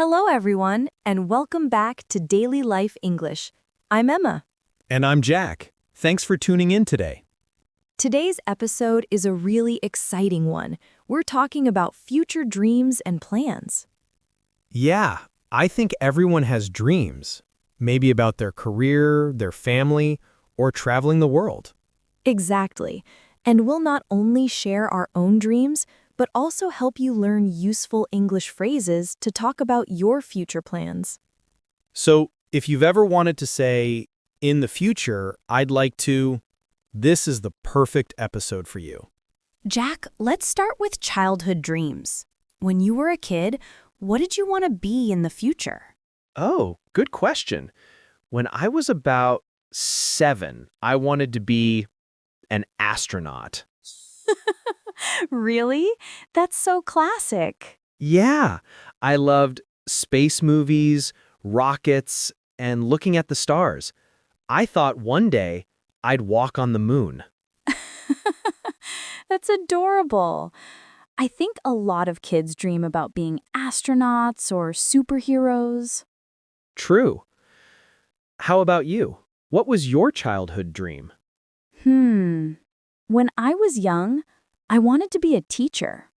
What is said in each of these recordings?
Hello, everyone, and welcome back to Daily Life English. I'm Emma. And I'm Jack. Thanks for tuning in today. Today's episode is a really exciting one. We're talking about future dreams and plans. Yeah, I think everyone has dreams. Maybe about their career, their family, or traveling the world. Exactly. And we'll not only share our own dreams, but also help you learn useful English phrases to talk about your future plans. So, if you've ever wanted to say, in the future, I'd like to, this is the perfect episode for you. Jack, let's start with childhood dreams. When you were a kid, what did you want to be in the future? Oh, good question. When I was about 7, I wanted to be an astronaut. Really? That's so classic. Yeah, I loved space movies, rockets, and looking at the stars. I thought one day I'd walk on the moon. That's adorable. I think a lot of kids dream about being astronauts or superheroes. True. How about you? What was your childhood dream? When I was young, I wanted to be a teacher.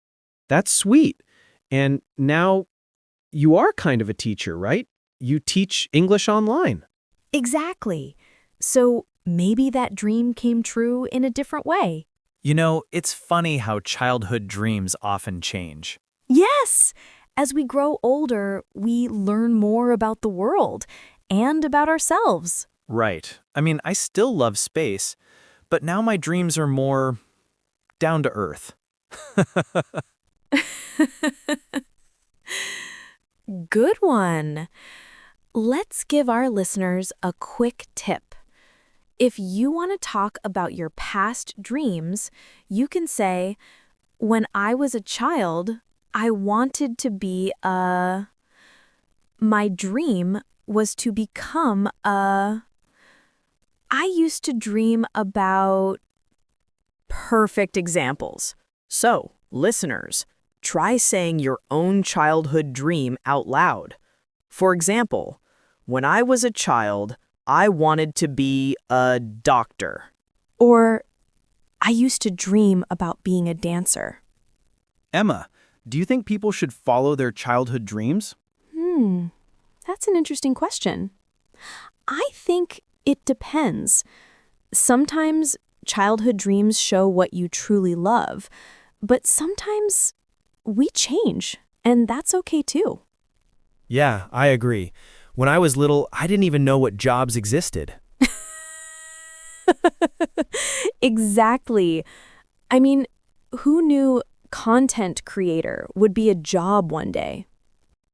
That's sweet. And now you are kind of a teacher, right? You teach English online. Exactly. So maybe that dream came true in a different way. You know, it's funny how childhood dreams often change. Yes! As we grow older, we learn more about the world and about ourselves. Right. I mean, I still love space, but now my dreams are more down to earth. Good one. Let's give our listeners a quick tip. If you want to talk about your past dreams, you can say, when I was a child, I wanted to be a... My dream was to become a... I used to dream about... Perfect examples. So, listeners, try saying your own childhood dream out loud. For example, when I was a child, I wanted to be a doctor. Or, I used to dream about being a dancer. Emma, do you think people should follow their childhood dreams? That's an interesting question. I think it depends. Sometimes childhood dreams show what you truly love, but sometimes we change, and that's okay too. Yeah, I agree. When I was little, I didn't even know what jobs existed. Exactly. I mean, who knew content creator would be a job one day?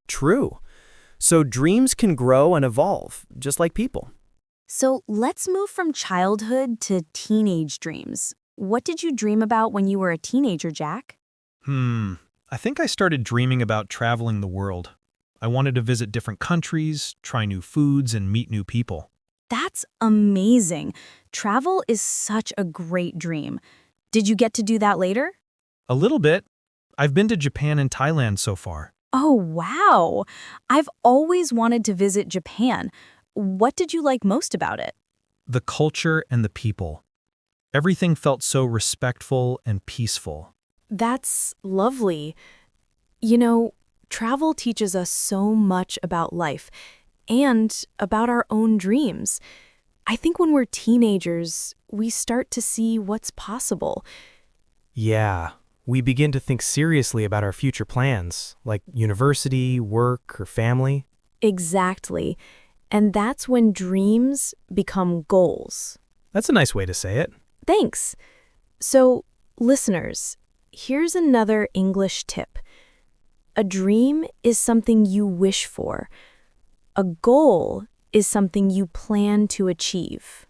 True. So dreams can grow and evolve, just like people. So let's move from childhood to teenage dreams. What did you dream about when you were a teenager, Jack? I think I started dreaming about traveling the world. I wanted to visit different countries, try new foods, and meet new people. That's amazing. Travel is such a great dream. Did you get to do that later? A little bit. I've been to Japan and Thailand so far. Oh, wow. I've always wanted to visit Japan. What did you like most about it? The culture and the people. Everything felt so respectful and peaceful. That's lovely. You know, travel teaches us so much about life and about our own dreams. I think when we're teenagers, we start to see what's possible. Yeah, we begin to think seriously about our future plans, like university, work, or family. Exactly. And that's when dreams become goals. That's a nice way to say it. Thanks. So, listeners, here's another English tip. A dream is something you wish for. A goal is something you plan to achieve.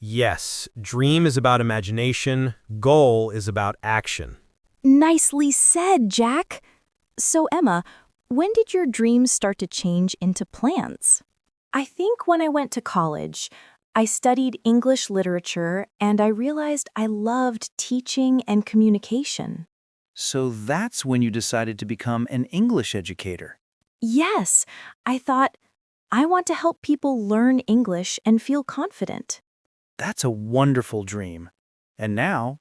Yes, dream is about imagination, goal is about action. Nicely said, Jack. So, Emma, when did your dreams start to change into plans? I think when I went to college, I studied English literature and I realized I loved teaching and communication. So that's when you decided to become an English educator. Yes, I thought, I want to help people learn English and feel confident. That's a wonderful dream. And now,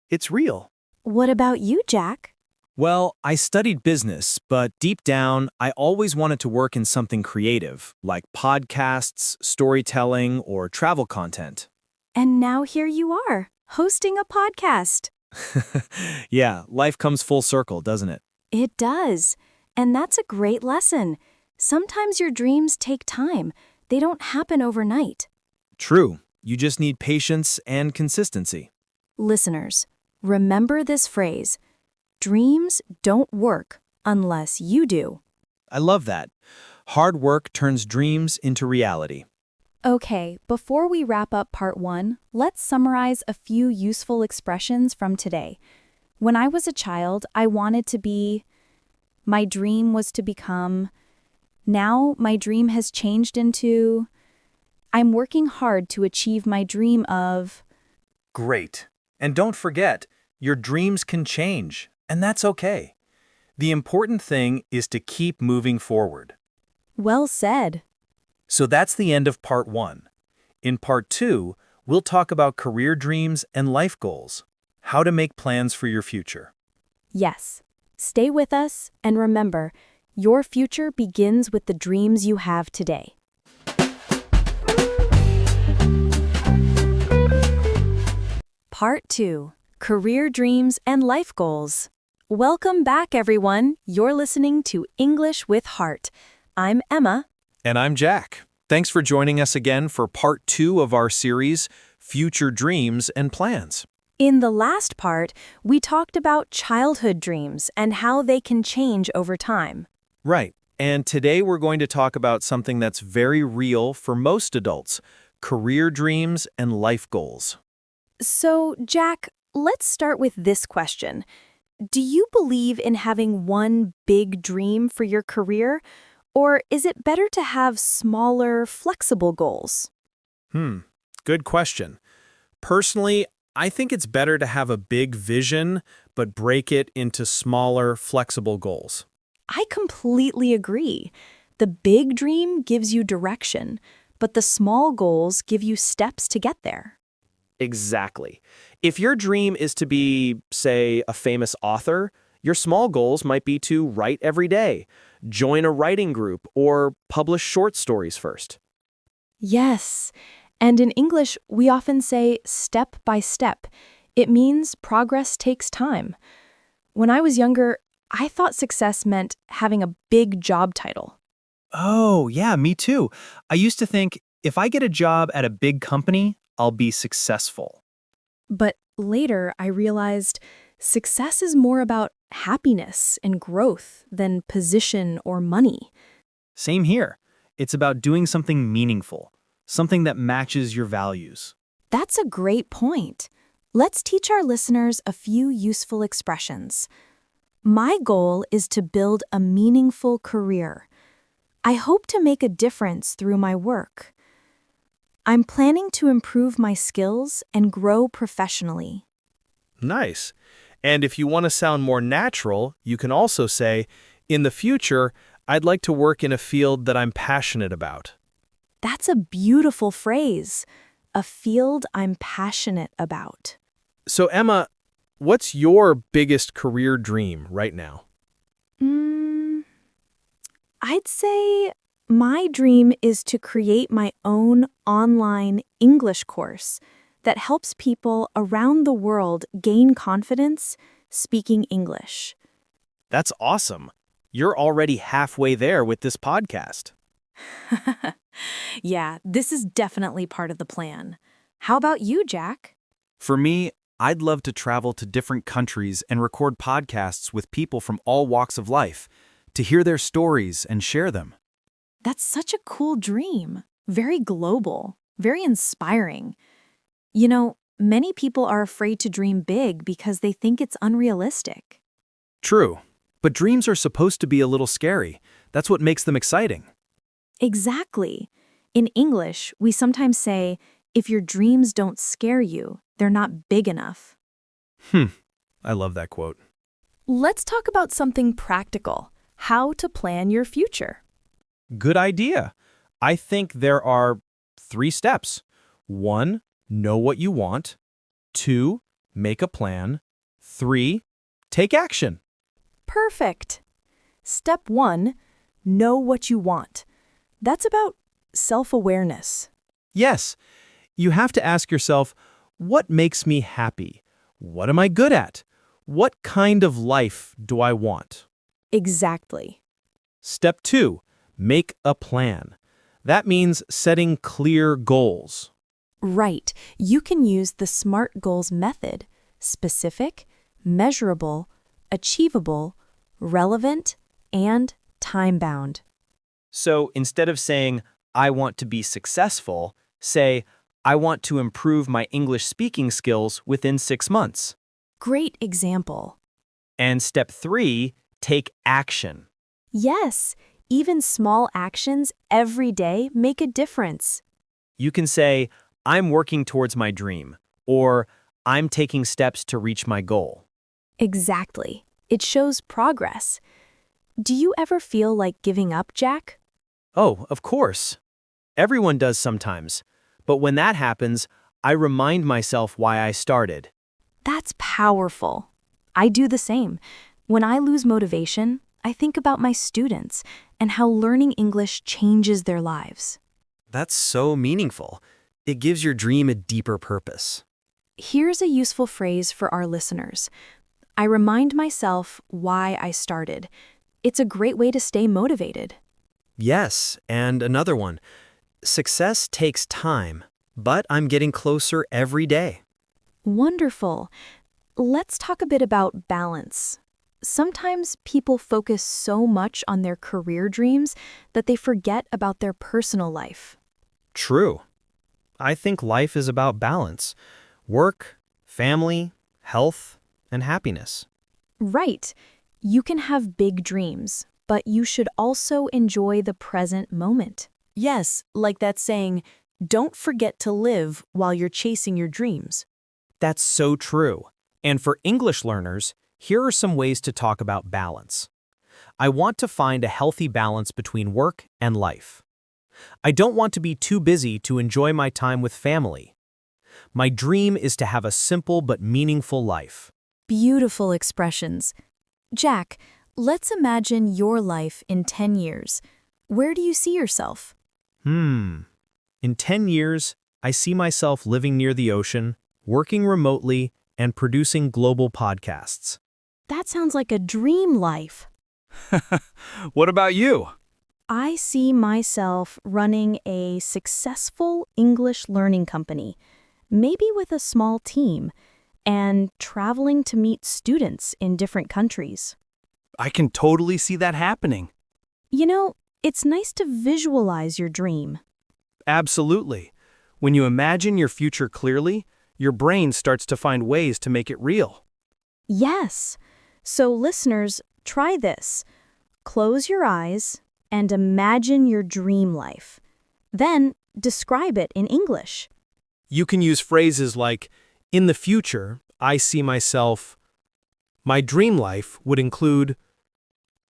it's real. What about you, Jack? Well, I studied business, but deep down, I always wanted to work in something creative, like podcasts, storytelling, or travel content. And now here you are, hosting a podcast. Yeah, life comes full circle, doesn't it? It does. And that's a great lesson. Sometimes your dreams take time. They don't happen overnight. True. You just need patience and consistency. Listeners, remember this phrase. Dreams don't work unless you do. I love that. Hard work turns dreams into reality. Okay, before we wrap up part 1, let's summarize a few useful expressions from today. When I was a child, I wanted to be. My dream was to become. Now my dream has changed into. I'm working hard to achieve my dream of. Great. And don't forget, your dreams can change, and that's okay. The important thing is to keep moving forward. Well said. So that's the end of part 1. In part 2, we'll talk about career dreams and life goals, how to make plans for your future. Yes. Stay with us and remember, your future begins with the dreams you have today. Part 2. Career Dreams and Life Goals. Welcome back, everyone. You're listening to English with Heart. I'm Emma. And I'm Jack. Thanks for joining us again for part 2 of our series, Future Dreams and Plans. In the last part, we talked about childhood dreams and how they can change over time. Right. And today we're going to talk about something that's very real for most adults, career dreams and life goals. So, Jack, let's start with this question. Do you believe in having one big dream for your career, or is it better to have smaller, flexible goals? Good question. Personally, I think it's better to have a big vision, but break it into smaller, flexible goals. I completely agree. The big dream gives you direction, but the small goals give you steps to get there. Exactly. If your dream is to be, say, a famous author, your small goals might be to write every day, join a writing group, or publish short stories first. Yes, and in English, we often say step by step. It means progress takes time. When I was younger, I thought success meant having a big job title. Oh, yeah, me too. I used to think if I get a job at a big company, I'll be successful. But later, I realized success is more about happiness and growth than position or money. Same here. It's about doing something meaningful, something that matches your values. That's a great point. Let's teach our listeners a few useful expressions. My goal is to build a meaningful career. I hope to make a difference through my work. I'm planning to improve my skills and grow professionally. Nice. And if you want to sound more natural, you can also say, in the future, I'd like to work in a field that I'm passionate about. That's a beautiful phrase. A field I'm passionate about. So, Emma, what's your biggest career dream right now? I'd say my dream is to create my own online English course that helps people around the world gain confidence speaking English. That's awesome. You're already halfway there with this podcast. Yeah, this is definitely part of the plan. How about you, Jack? For me, I'd love to travel to different countries and record podcasts with people from all walks of life, to hear their stories and share them. That's such a cool dream. Very global, very inspiring. You know, many people are afraid to dream big because they think it's unrealistic. True, but dreams are supposed to be a little scary. That's what makes them exciting. Exactly. In English, we sometimes say, if your dreams don't scare you, they're not big enough. I love that quote. Let's talk about something practical. how to plan your future. Good idea. I think there are 3 steps. 1, know what you want. 2, make a plan. 3, take action. Perfect. Step 1, know what you want. That's about self-awareness. Yes, you have to ask yourself, what makes me happy? What am I good at? What kind of life do I want? Exactly. Step 2, make a plan. That means setting clear goals. Right. You can use the SMART goals method: specific, measurable, achievable, relevant, and time-bound. So instead of saying, I want to be successful, say, I want to improve my English speaking skills within 6 months. Great example. And step 3, take action. Yes, even small actions every day make a difference. You can say, I'm working towards my dream, or I'm taking steps to reach my goal. Exactly. It shows progress. Do you ever feel like giving up, Jack? Oh, of course. Everyone does sometimes. But when that happens, I remind myself why I started. That's powerful. I do the same. When I lose motivation, I think about my students and how learning English changes their lives. That's so meaningful. It gives your dream a deeper purpose. Here's a useful phrase for our listeners. I remind myself why I started. It's a great way to stay motivated. Yes, and another one. Success takes time, but I'm getting closer every day. Wonderful. Let's talk a bit about balance. Sometimes people focus so much on their career dreams that they forget about their personal life. True. I think life is about balance. Work, family, health, and happiness. Right. You can have big dreams, but you should also enjoy the present moment. Yes, like that saying, don't forget to live while you're chasing your dreams. That's so true. And for English learners, here are some ways to talk about balance. I want to find a healthy balance between work and life. I don't want to be too busy to enjoy my time with family. My dream is to have a simple but meaningful life. Beautiful expressions. Jack, let's imagine your life in 10 years. Where do you see yourself? In 10 years, I see myself living near the ocean, working remotely, and producing global podcasts. That sounds like a dream life. What about you? I see myself running a successful English learning company, maybe with a small team, and traveling to meet students in different countries. I can totally see that happening. You know, it's nice to visualize your dream. Absolutely. When you imagine your future clearly, your brain starts to find ways to make it real. Yes. So listeners, try this. Close your eyes and imagine your dream life. Then describe it in English. You can use phrases like, in the future, I see myself. My dream life would include,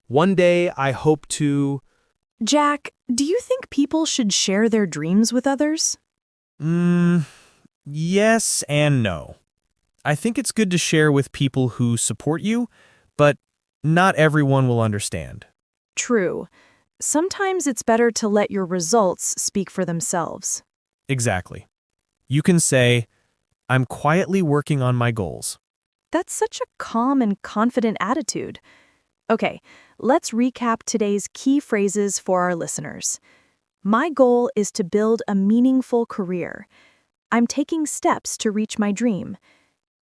one day I hope to. Jack, do you think people should share their dreams with others? Yes and no. I think it's good to share with people who support you, but not everyone will understand. True. Sometimes it's better to let your results speak for themselves. Exactly. You can say, I'm quietly working on my goals. That's such a calm and confident attitude. Okay, let's recap today's key phrases for our listeners. My goal is to build a meaningful career. I'm taking steps to reach my dream.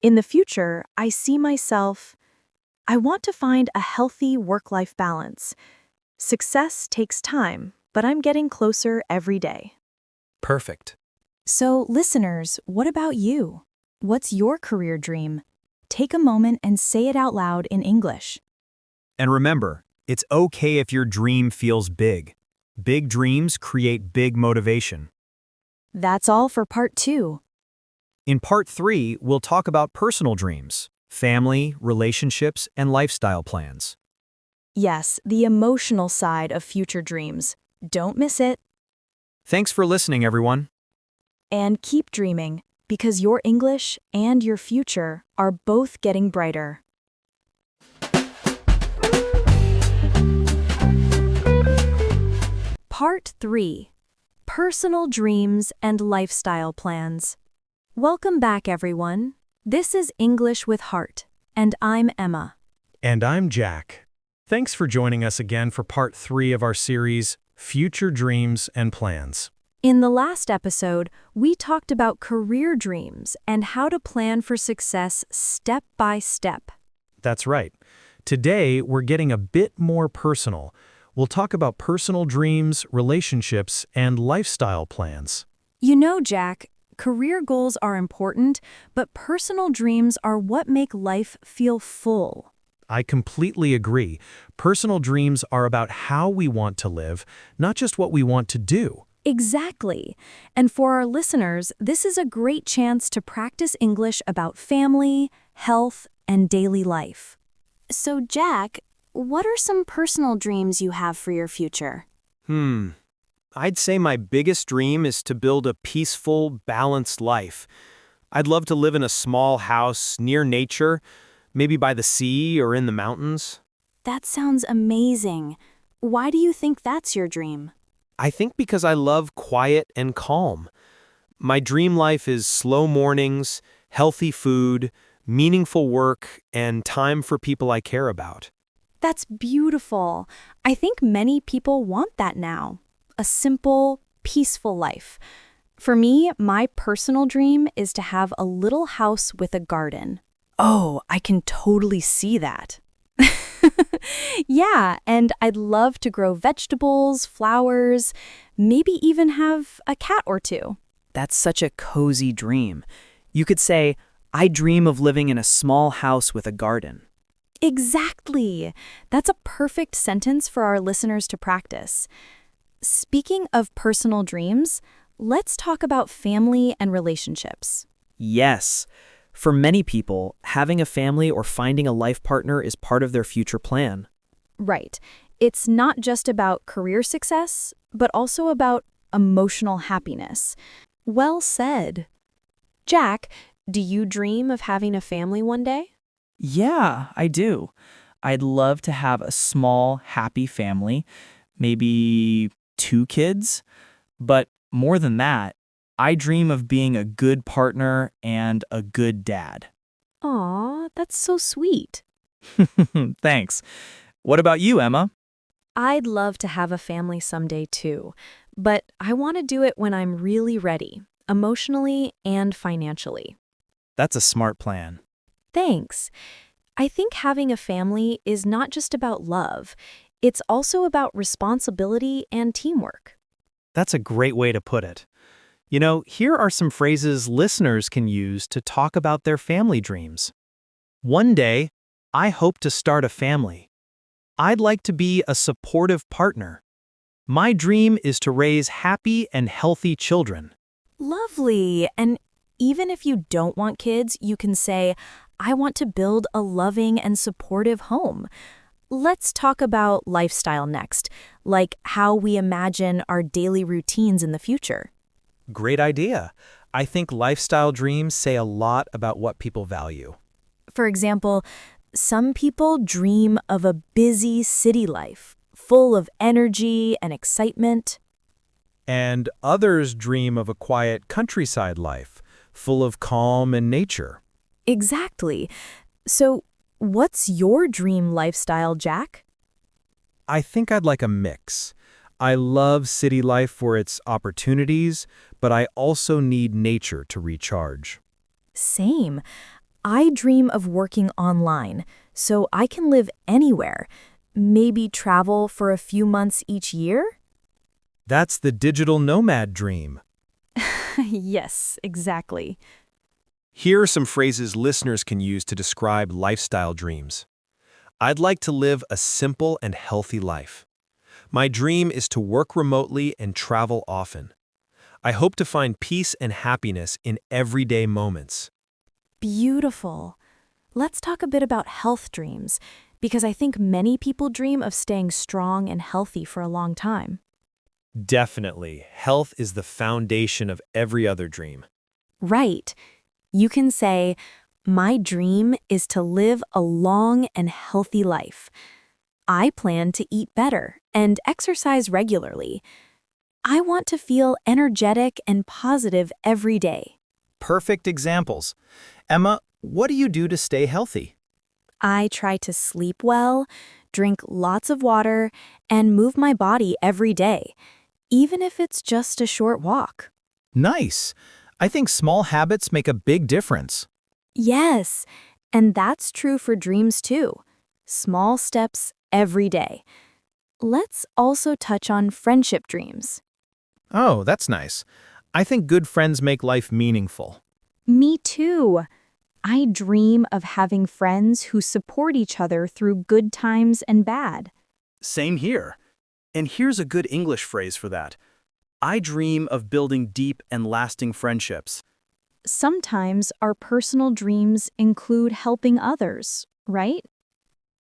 In the future, I see myself. I want to find a healthy work-life balance. Success takes time, but I'm getting closer every day. Perfect. So, listeners, what about you? What's your career dream? Take a moment and say it out loud in English. And remember, it's okay if your dream feels big. Big dreams create big motivation. That's all for part 2. In part 3, we'll talk about personal dreams, family, relationships, and lifestyle plans. Yes, the emotional side of future dreams. Don't miss it. Thanks for listening, everyone. And keep dreaming, because your English and your future are both getting brighter. Part 3. Personal Dreams and Lifestyle Plans. Welcome back, everyone. This is English with Heart, and I'm Emma. And I'm Jack. Thanks for joining us again for part 3 of our series, Future Dreams and Plans. In the last episode, we talked about career dreams and how to plan for success step by step. That's right. Today, we're getting a bit more personal. We'll talk about personal dreams, relationships, and lifestyle plans. You know, Jack, career goals are important, but personal dreams are what make life feel full. I completely agree. Personal dreams are about how we want to live, not just what we want to do. Exactly. And for our listeners, this is a great chance to practice English about family, health, and daily life. So, Jack, what are some personal dreams you have for your future? I'd say my biggest dream is to build a peaceful, balanced life. I'd love to live in a small house near nature, maybe by the sea or in the mountains. That sounds amazing. Why do you think that's your dream? I think because I love quiet and calm. My dream life is slow mornings, healthy food, meaningful work, and time for people I care about. That's beautiful. I think many people want that now. A simple, peaceful life. For me, my personal dream is to have a little house with a garden. Oh, I can totally see that. Yeah, and I'd love to grow vegetables, flowers, maybe even have a cat or two. That's such a cozy dream. You could say, I dream of living in a small house with a garden. Exactly. That's a perfect sentence for our listeners to practice. Speaking of personal dreams, let's talk about family and relationships. Yes. For many people, having a family or finding a life partner is part of their future plan. Right. It's not just about career success, but also about emotional happiness. Well said. Jack, do you dream of having a family one day? Yeah, I do. I'd love to have a small, happy family, maybe 2 kids. But more than that, I dream of being a good partner and a good dad. Aw, that's so sweet. Thanks. What about you, Emma? I'd love to have a family someday too, but I want to do it when I'm really ready, emotionally and financially. That's a smart plan. Thanks. I think having a family is not just about love. It's also about responsibility and teamwork. That's a great way to put it. You know, here are some phrases listeners can use to talk about their family dreams. One day, I hope to start a family. I'd like to be a supportive partner. My dream is to raise happy and healthy children. Lovely. And even if you don't want kids, you can say, I want to build a loving and supportive home. Let's talk about lifestyle next, like how we imagine our daily routines in the future. Great idea. I think lifestyle dreams say a lot about what people value. For example, some people dream of a busy city life, full of energy and excitement. And others dream of a quiet countryside life, full of calm and nature. Exactly. So, what's your dream lifestyle, Jack? I think I'd like a mix. I love city life for its opportunities, but I also need nature to recharge. Same. I dream of working online, so I can live anywhere, maybe travel for a few months each year? That's the digital nomad dream. Yes, exactly. Here are some phrases listeners can use to describe lifestyle dreams. I'd like to live a simple and healthy life. My dream is to work remotely and travel often. I hope to find peace and happiness in everyday moments. Beautiful. Let's talk a bit about health dreams, because I think many people dream of staying strong and healthy for a long time. Definitely. Health is the foundation of every other dream. Right. You can say, my dream is to live a long and healthy life. I plan to eat better and exercise regularly. I want to feel energetic and positive every day. Perfect examples. Emma, what do you do to stay healthy? I try to sleep well, drink lots of water, and move my body every day, even if it's just a short walk. Nice. I think small habits make a big difference. Yes, and that's true for dreams too. Small steps every day. Let's also touch on friendship dreams. Oh, that's nice. I think good friends make life meaningful. Me too. I dream of having friends who support each other through good times and bad. Same here. And here's a good English phrase for that. I dream of building deep and lasting friendships. Sometimes our personal dreams include helping others, right?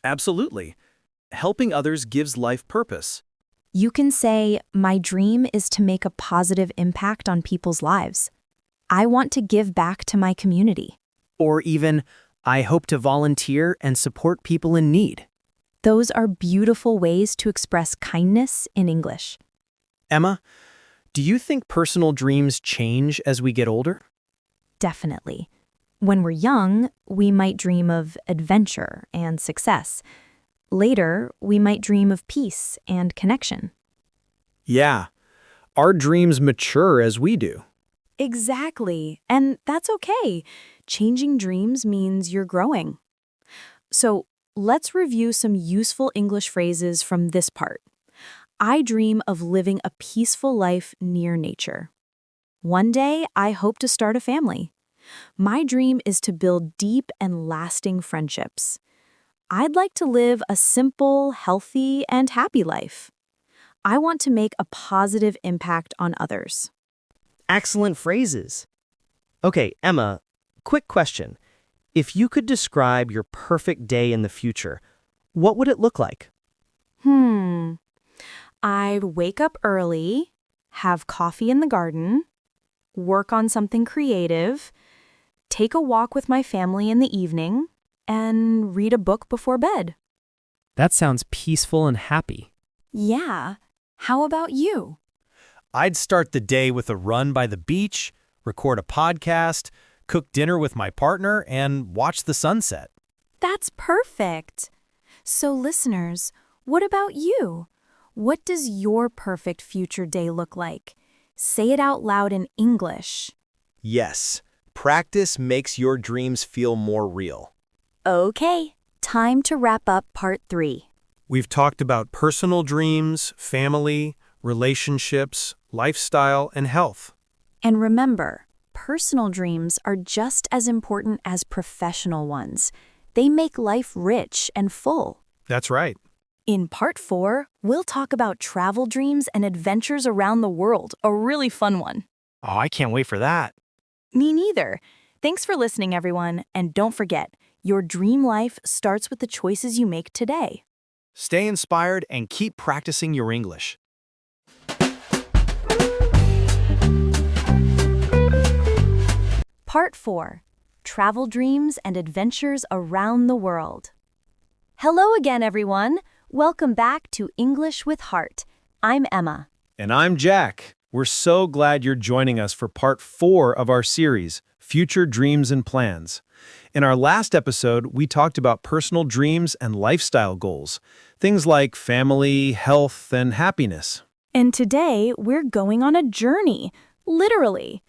Absolutely. Helping others gives life purpose. You can say, my dream is to make a positive impact on people's lives. I want to give back to my community. Or even, I hope to volunteer and support people in need. Those are beautiful ways to express kindness in English. Emma, do you think personal dreams change as we get older? Definitely. When we're young, we might dream of adventure and success. Later, we might dream of peace and connection. Yeah. Our dreams mature as we do. Exactly. And that's okay. Changing dreams means you're growing. So let's review some useful English phrases from this part. I dream of living a peaceful life near nature. One day, I hope to start a family. My dream is to build deep and lasting friendships. I'd like to live a simple, healthy, and happy life. I want to make a positive impact on others. Excellent phrases. Okay, Emma, quick question. If you could describe your perfect day in the future, what would it look like? I'd wake up early, have coffee in the garden, work on something creative, take a walk with my family in the evening, and read a book before bed. That sounds peaceful and happy. Yeah. How about you? I'd start the day with a run by the beach, record a podcast, cook dinner with my partner, and watch the sunset. That's perfect. So listeners, what about you? What does your perfect future day look like? Say it out loud in English. Yes, practice makes your dreams feel more real. Okay, time to wrap up part 3. We've talked about personal dreams, family, relationships, lifestyle, and health. And remember, personal dreams are just as important as professional ones. They make life rich and full. That's right. In part 4, we'll talk about travel dreams and adventures around the world, a really fun one. Oh, I can't wait for that. Me neither. Thanks for listening, everyone, and don't forget, your dream life starts with the choices you make today. Stay inspired and keep practicing your English. Part 4, Travel Dreams and Adventures Around the World. Hello again, everyone. Welcome back to English with Heart. I'm Emma. And I'm Jack. We're so glad you're joining us for part 4 of our series, Future Dreams and Plans. In our last episode, we talked about personal dreams and lifestyle goals, things like family, health, and happiness. And today, we're going on a journey, literally.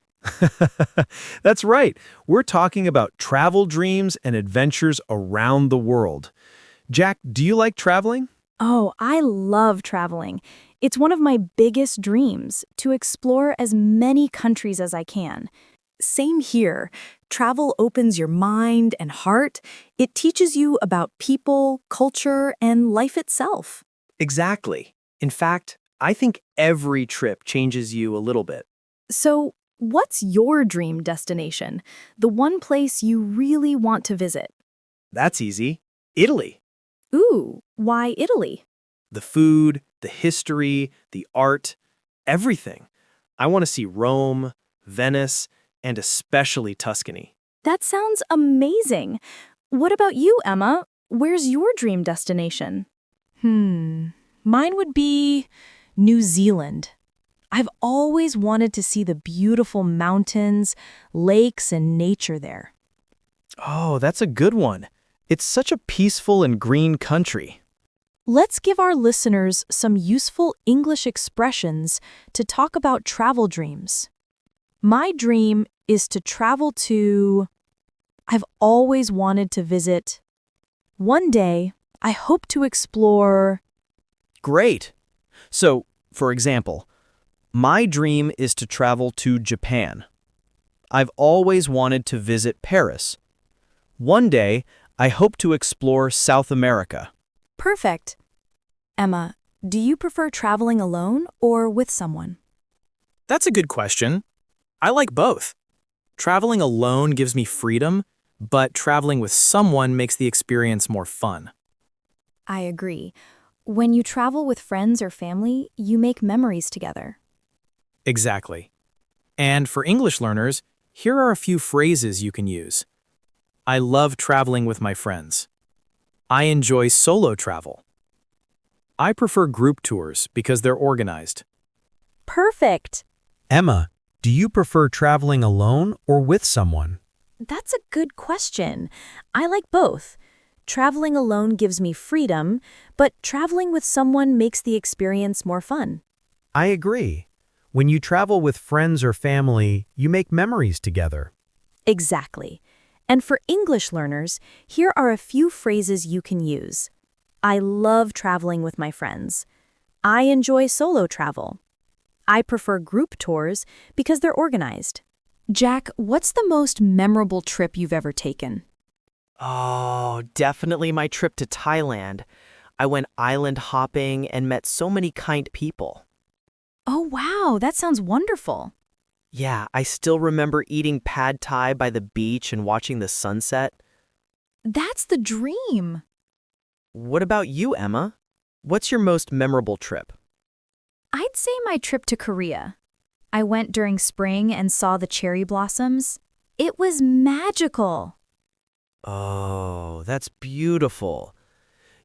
That's right. We're talking about travel dreams and adventures around the world. Jack, do you like traveling? Oh, I love traveling. It's one of my biggest dreams, to explore as many countries as I can. Same here. Travel opens your mind and heart. It teaches you about people, culture, and life itself. Exactly. In fact, I think every trip changes you a little bit. So, what's your dream destination? The one place you really want to visit? That's easy. Italy. Ooh, why Italy? The food, the history, the art, everything. I want to see Rome, Venice, and especially Tuscany. That sounds amazing. What about you, Emma? Where's your dream destination? Mine would be New Zealand. I've always wanted to see the beautiful mountains, lakes, and nature there. Oh, that's a good one. It's such a peaceful and green country. Let's give our listeners some useful English expressions to talk about travel dreams. My dream is to travel to... I've always wanted to visit. One day, I hope to explore... Great. So, for example, my dream is to travel to Japan. I've always wanted to visit Paris. One day, I hope to explore South America. Perfect. Emma, do you prefer traveling alone or with someone? That's a good question. I like both. Traveling alone gives me freedom, but traveling with someone makes the experience more fun. I agree. When you travel with friends or family, you make memories together. Exactly. And for English learners, here are a few phrases you can use. I love traveling with my friends. I enjoy solo travel. I prefer group tours because they're organized. Perfect. Emma, do you prefer traveling alone or with someone? That's a good question. I like both. Traveling alone gives me freedom, but traveling with someone makes the experience more fun. I agree. When you travel with friends or family, you make memories together. Exactly. And for English learners, here are a few phrases you can use. I love traveling with my friends. I enjoy solo travel. I prefer group tours because they're organized. Jack, what's the most memorable trip you've ever taken? Oh, definitely my trip to Thailand. I went island hopping and met so many kind people. Oh, wow, that sounds wonderful. Yeah, I still remember eating pad thai by the beach and watching the sunset. That's the dream. What about you, Emma? What's your most memorable trip? I'd say my trip to Korea. I went during spring and saw the cherry blossoms. It was magical. Oh, that's beautiful.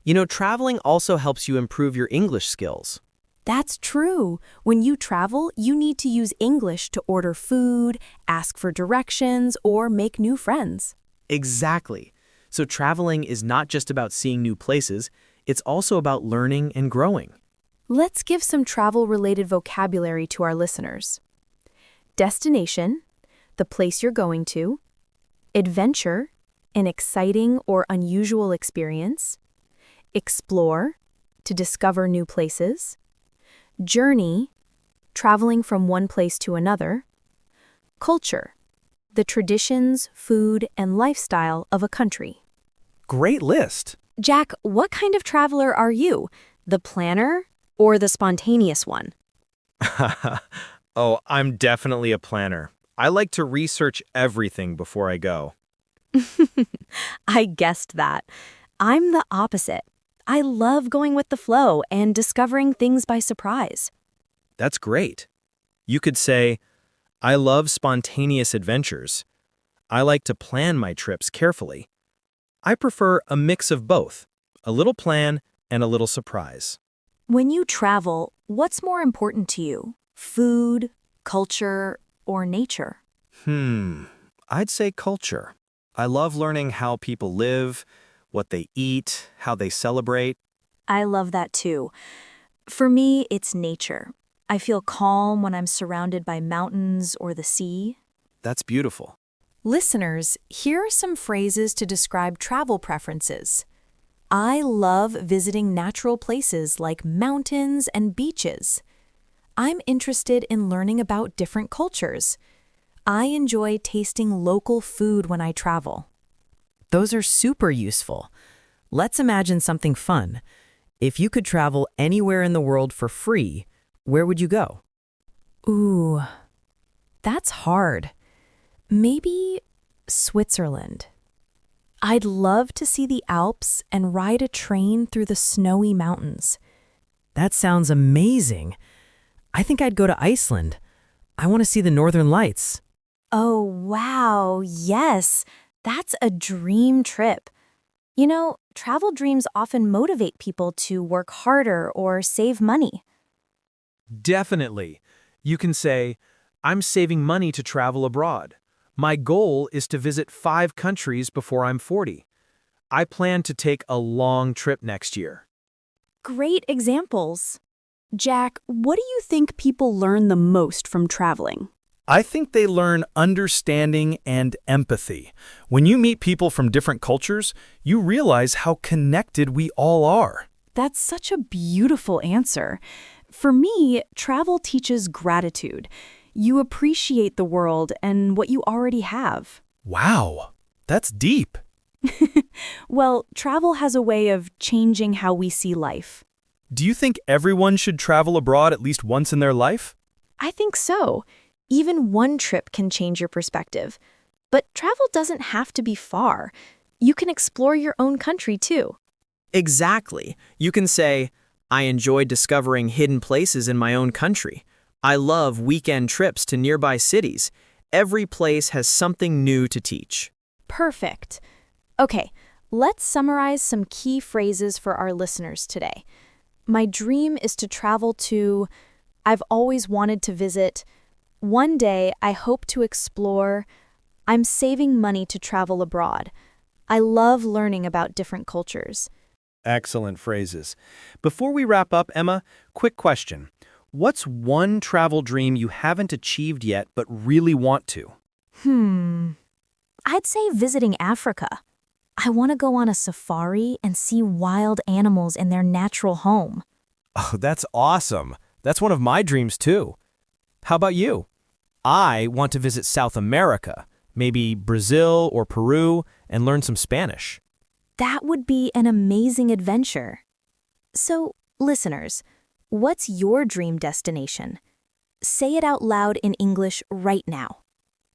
You know, traveling also helps you improve your English skills. That's true. When you travel, you need to use English to order food, ask for directions, or make new friends. Exactly. So traveling is not just about seeing new places, it's also about learning and growing. Let's give some travel-related vocabulary to our listeners. Destination, the place you're going to. Adventure, an exciting or unusual experience. Explore, to discover new places. Journey, traveling from one place to another. Culture, the traditions, food, and lifestyle of a country. Great list. Jack, what kind of traveler are you? The planner or the spontaneous one? Oh, I'm definitely a planner. I like to research everything before I go. I guessed that. I'm the opposite. I love going with the flow and discovering things by surprise. That's great. You could say, I love spontaneous adventures. I like to plan my trips carefully. I prefer a mix of both, a little plan and a little surprise. When you travel, what's more important to you? Food, culture, or nature? I'd say culture. I love learning how people live, what they eat, how they celebrate. I love that too. For me, it's nature. I feel calm when I'm surrounded by mountains or the sea. That's beautiful. Listeners, here are some phrases to describe travel preferences. I love visiting natural places like mountains and beaches. I'm interested in learning about different cultures. I enjoy tasting local food when I travel. Those are super useful. Let's imagine something fun. If you could travel anywhere in the world for free, where would you go? Ooh, that's hard. Maybe Switzerland. I'd love to see the Alps and ride a train through the snowy mountains. That sounds amazing. I think I'd go to Iceland. I want to see the Northern Lights. Oh, wow, yes, that's a dream trip. You know, travel dreams often motivate people to work harder or save money. Definitely. You can say, I'm saving money to travel abroad. My goal is to visit 5 countries before I'm 40. I plan to take a long trip next year. Great examples. Jack, what do you think people learn the most from traveling? I think they learn understanding and empathy. When you meet people from different cultures, you realize how connected we all are. That's such a beautiful answer. For me, travel teaches gratitude. You appreciate the world and what you already have. Wow, that's deep. Well, travel has a way of changing how we see life. Do you think everyone should travel abroad at least once in their life? I think so. Even one trip can change your perspective. But travel doesn't have to be far. You can explore your own country too. Exactly. You can say, I enjoy discovering hidden places in my own country. I love weekend trips to nearby cities. Every place has something new to teach. Perfect. Okay, let's summarize some key phrases for our listeners today. My dream is to travel to, I've always wanted to visit, one day I hope to explore, I'm saving money to travel abroad. I love learning about different cultures. Excellent phrases. Before we wrap up, Emma, quick question. What's one travel dream you haven't achieved yet but really want to? I'd say visiting Africa. I want to go on a safari and see wild animals in their natural home. Oh, that's awesome. That's one of my dreams too. How about you? I want to visit South America, maybe Brazil or Peru, and learn some Spanish. That would be an amazing adventure. So, listeners, what's your dream destination? Say it out loud in English right now.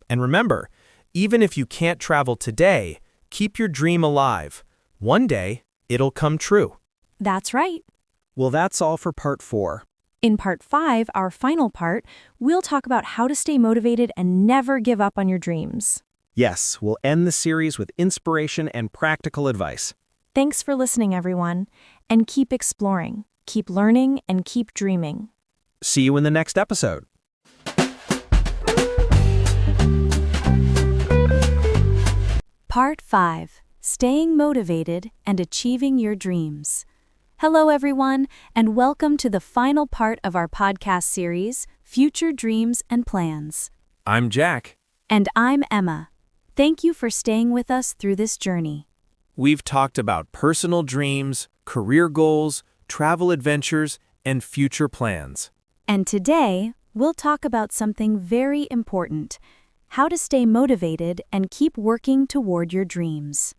And remember, even if you can't travel today, keep your dream alive. One day, it'll come true. That's right. Well, that's all for part 4. In part 5, our final part, we'll talk about how to stay motivated and never give up on your dreams. Yes, we'll end the series with inspiration and practical advice. Thanks for listening, everyone. And keep exploring, keep learning, and keep dreaming. See you in the next episode. Part 5. Staying Motivated and Achieving Your Dreams. Hello, everyone, and welcome to the final part of our podcast series, Future Dreams and Plans. I'm Jack. And I'm Emma. Thank you for staying with us through this journey. We've talked about personal dreams, career goals, travel adventures, and future plans. And today, we'll talk about something very important: how to stay motivated and keep working toward your dreams.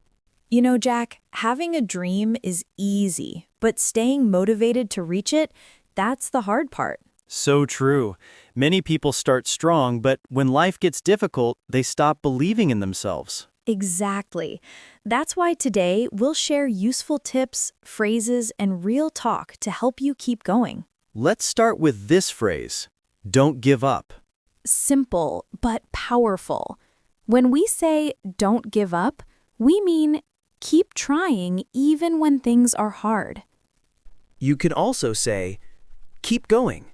You know, Jack, having a dream is easy, but staying motivated to reach it, that's the hard part. So true. Many people start strong, but when life gets difficult, they stop believing in themselves. Exactly. That's why today we'll share useful tips, phrases, and real talk to help you keep going. Let's start with this phrase, don't give up. Simple, but powerful. When we say don't give up, we mean keep trying even when things are hard. You can also say, keep going.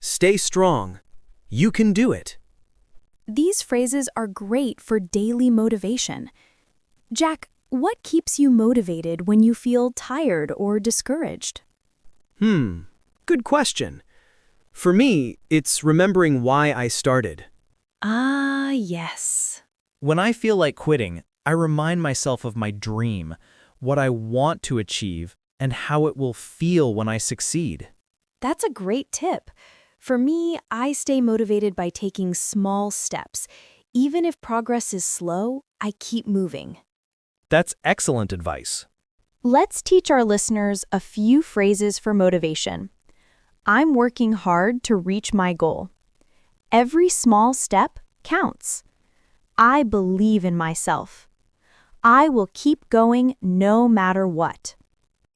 Stay strong. You can do it. These phrases are great for daily motivation. Jack, what keeps you motivated when you feel tired or discouraged? Good question. For me, it's remembering why I started. Ah, yes. When I feel like quitting, I remind myself of my dream, what I want to achieve, and how it will feel when I succeed. That's a great tip. For me, I stay motivated by taking small steps. Even if progress is slow, I keep moving. That's excellent advice. Let's teach our listeners a few phrases for motivation. I'm working hard to reach my goal. Every small step counts. I believe in myself. I will keep going no matter what.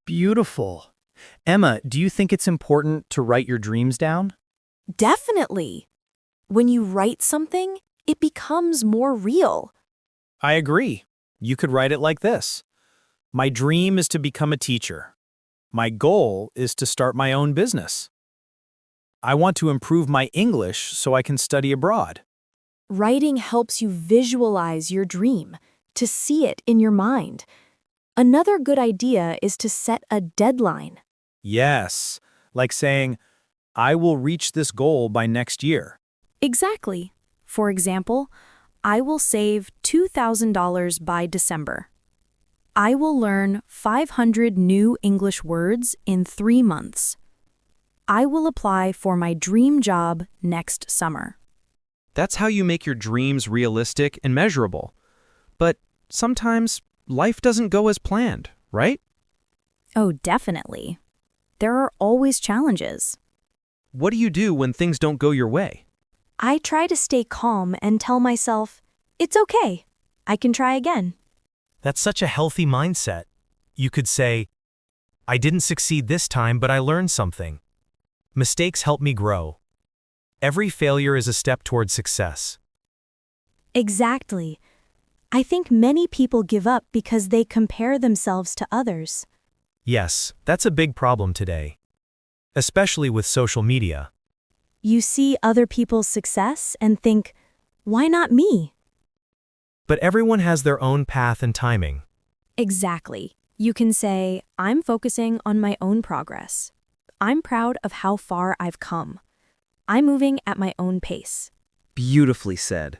Beautiful. Emma, do you think it's important to write your dreams down? Definitely. When you write something, it becomes more real. I agree. You could write it like this. My dream is to become a teacher. My goal is to start my own business. I want to improve my English so I can study abroad. Writing helps you visualize your dream, to see it in your mind. Another good idea is to set a deadline. Yes, like saying, I will reach this goal by next year. Exactly. For example, I will save $2,000 by December. I will learn 500 new English words in 3 months. I will apply for my dream job next summer. That's how you make your dreams realistic and measurable. But sometimes life doesn't go as planned, right? Oh, definitely. There are always challenges. What do you do when things don't go your way? I try to stay calm and tell myself, it's okay. I can try again. That's such a healthy mindset. You could say, I didn't succeed this time, but I learned something. Mistakes help me grow. Every failure is a step toward success. Exactly. I think many people give up because they compare themselves to others. Yes, that's a big problem today, especially with social media. You see other people's success and think, why not me? But everyone has their own path and timing. Exactly. You can say, I'm focusing on my own progress. I'm proud of how far I've come. I'm moving at my own pace. Beautifully said.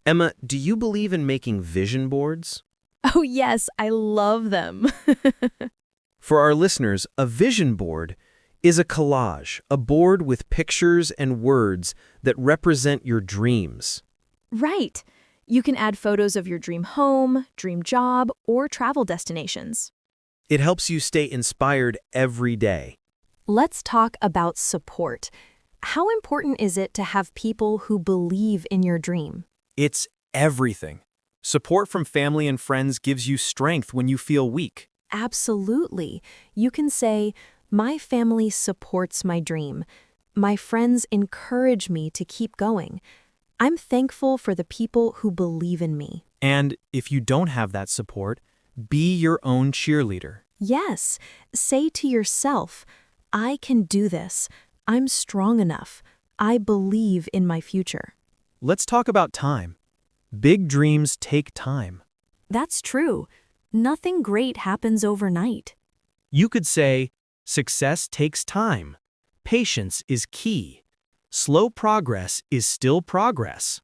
Emma, do you believe in making vision boards? Oh yes, I love them. For our listeners, a vision board is a collage, a board with pictures and words that represent your dreams. Right. You can add photos of your dream home, dream job, or travel destinations. It helps you stay inspired every day. Let's talk about support. How important is it to have people who believe in your dream? It's everything. Support from family and friends gives you strength when you feel weak. Absolutely. You can say, my family supports my dream. My friends encourage me to keep going. I'm thankful for the people who believe in me. And if you don't have that support, be your own cheerleader. Yes, say to yourself, I can do this. I'm strong enough. I believe in my future. Let's talk about time. Big dreams take time. That's true. Nothing great happens overnight. You could say, success takes time. Patience is key. Slow progress is still progress.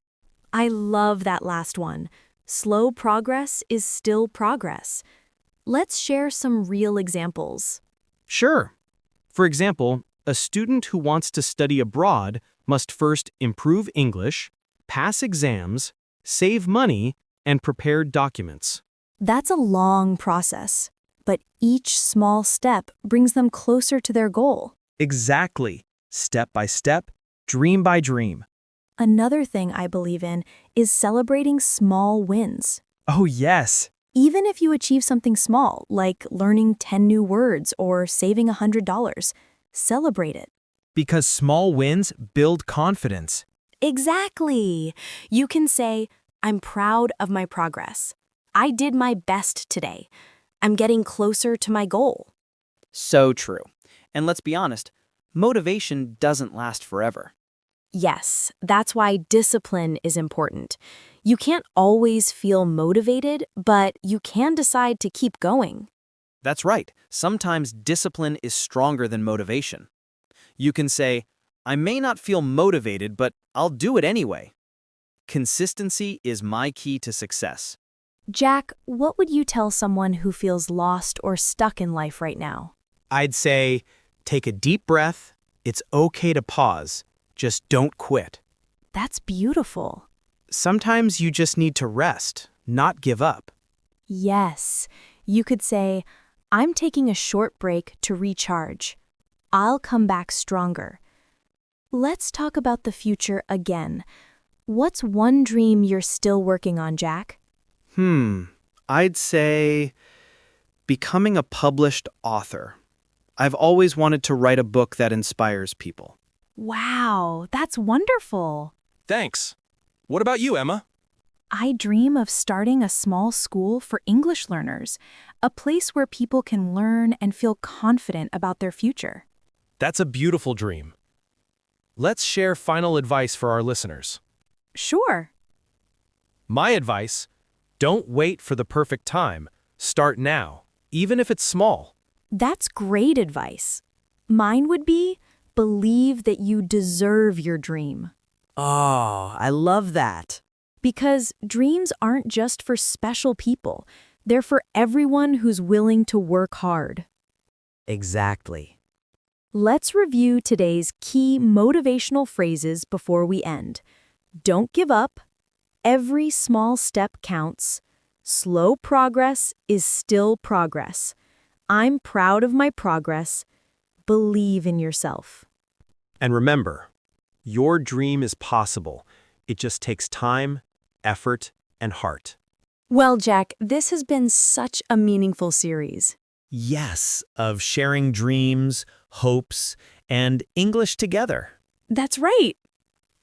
I love that last one. Slow progress is still progress. Let's share some real examples. Sure. For example, a student who wants to study abroad must first improve English, pass exams, save money, and prepare documents. That's a long process, but each small step brings them closer to their goal. Exactly. Step by step, dream by dream. Another thing I believe in is celebrating small wins. Oh, yes. Even if you achieve something small, like learning 10 new words or saving $100, celebrate it. Because small wins build confidence. Exactly. You can say, I'm proud of my progress. I did my best today. I'm getting closer to my goal. So true. And let's be honest, motivation doesn't last forever. Yes, that's why discipline is important. You can't always feel motivated, but you can decide to keep going. That's right. Sometimes discipline is stronger than motivation. You can say, I may not feel motivated, but I'll do it anyway. Consistency is my key to success. Jack, what would you tell someone who feels lost or stuck in life right now? I'd say, take a deep breath. It's okay to pause. Just don't quit. That's beautiful. Sometimes you just need to rest, not give up. Yes, you could say, I'm taking a short break to recharge. I'll come back stronger. Let's talk about the future again. What's one dream you're still working on, Jack? I'd say becoming a published author. I've always wanted to write a book that inspires people. Wow, that's wonderful. Thanks. What about you, Emma? I dream of starting a small school for English learners, a place where people can learn and feel confident about their future. That's a beautiful dream. Let's share final advice for our listeners. Sure. My advice: don't wait for the perfect time. Start now, even if it's small. That's great advice. Mine would be, believe that you deserve your dream. Oh, I love that. Because dreams aren't just for special people. They're for everyone who's willing to work hard. Exactly. Let's review today's key motivational phrases before we end. Don't give up. Every small step counts. Slow progress is still progress. I'm proud of my progress. Believe in yourself. And remember, your dream is possible. It just takes time, effort, and heart. Well, Jack, this has been such a meaningful series. Yes, of sharing dreams, hopes, and English together. That's right.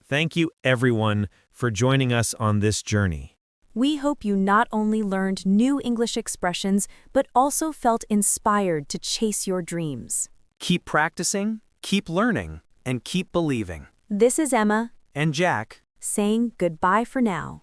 Thank you, everyone, for joining us on this journey. We hope you not only learned new English expressions, but also felt inspired to chase your dreams. Keep practicing, keep learning, and keep believing. This is Emma, And Jack, saying goodbye for now.